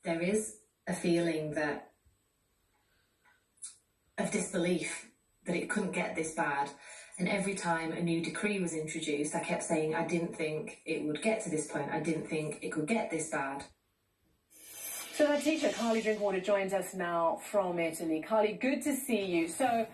there is a feeling of disbelief that it couldn't get this bad. And every time a new decree was introduced, I kept saying, I didn't think it would get to this point. I didn't think it could get this bad. So our teacher, Carly Drinkwater, joins us now from Italy. Carly, good to see you. So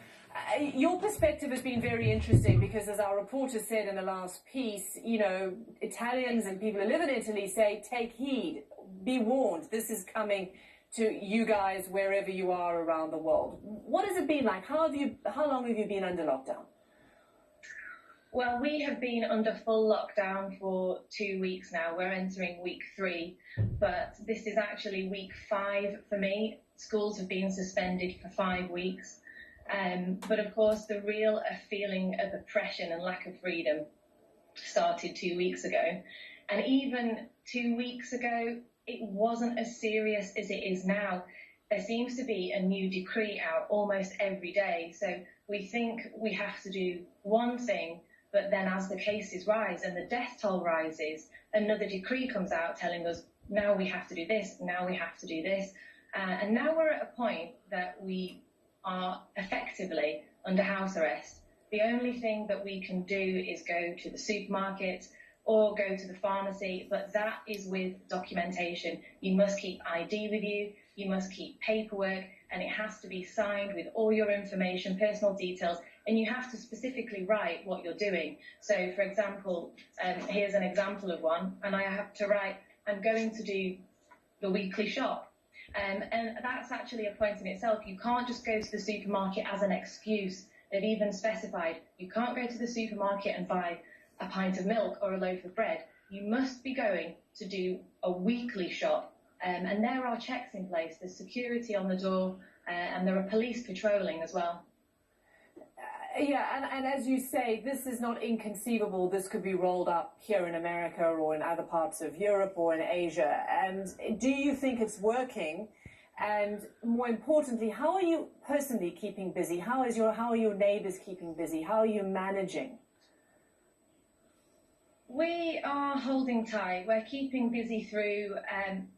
your perspective has been very interesting because, as our reporter said in the last piece, you know, Italians and people who live in Italy say, take heed, be warned, this is coming to you guys wherever you are around the world. What has it been like? How long have you been under lockdown? Well, we have been under full lockdown for 2 weeks now. We're entering week 3, but this is actually week 5 for me. Schools have been suspended for 5 weeks. But of course, the real feeling of oppression and lack of freedom started 2 weeks ago. And even 2 weeks ago, it wasn't as serious as it is now. There seems to be a new decree out almost every day. So we think we have to do one thing, but then as the cases rise and the death toll rises, another decree comes out telling us, now we have to do this, now we have to do this. And now we're at a point that we are effectively under house arrest. The only thing that we can do is go to the supermarket or go to the pharmacy, but that is with documentation. You must keep ID with you, you must keep paperwork, and it has to be signed with all your information, personal details, and you have to specifically write what you're doing. So, for example, here's an example of one, and I have to write, I'm going to do the weekly shop. And that's actually a point in itself. You can't just go to the supermarket as an excuse. They've even specified you can't go to the supermarket and buy a pint of milk or a loaf of bread. You must be going to do a weekly shop. And there are checks in place. There's security on the door, and there are police patrolling as well. Yeah, and as you say, this is not inconceivable. This could be rolled up here in America or in other parts of Europe or in Asia. And do you think it's working? And more importantly, how are you personally keeping busy? How are your neighbours keeping busy? How are you managing? We are holding tight. We're keeping busy through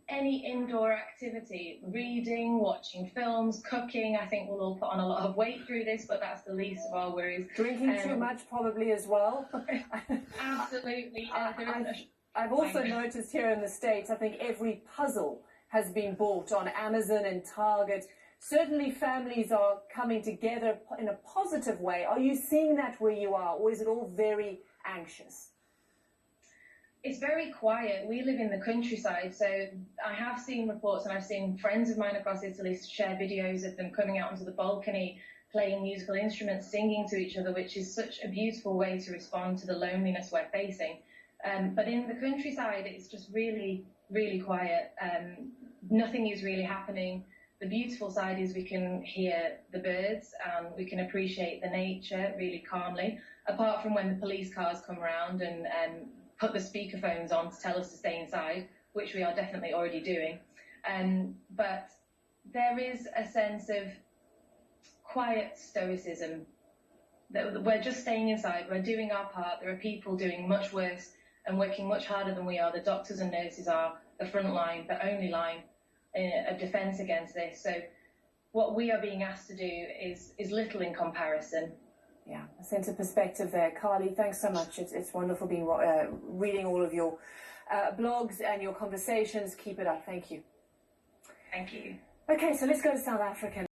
any indoor activity, reading, watching films, cooking. I think we'll all put on a lot of weight through this, but that's the least of our worries. Drinking too much probably as well. Absolutely. I've also noticed here in the States, I think every puzzle has been bought on Amazon and Target. Certainly families are coming together in a positive way. Are you seeing that where you are, or is it all very anxious? It's very quiet. We live in the countryside, so I have seen reports, and I've seen friends of mine across Italy share videos of them coming out onto the balcony, playing musical instruments, singing to each other, which is such a beautiful way to respond to the loneliness we're facing. But in the countryside, it's just really, really quiet. Nothing is really happening. The beautiful side is we can hear the birds, and we can appreciate the nature really calmly, apart from when the police cars come around and put the speakerphones on to tell us to stay inside, which we are definitely already doing. But there is a sense of quiet stoicism, that we're just staying inside, we're doing our part. There are people doing much worse and working much harder than we are. The doctors and nurses are the front line, the only line of defence against this. So what we are being asked to do is little in comparison. Yeah, a sense of perspective there. Carly, thanks so much. It's wonderful being reading all of your blogs and your conversations. Keep it up. Thank you. Thank you. Okay, so let's go to South Africa.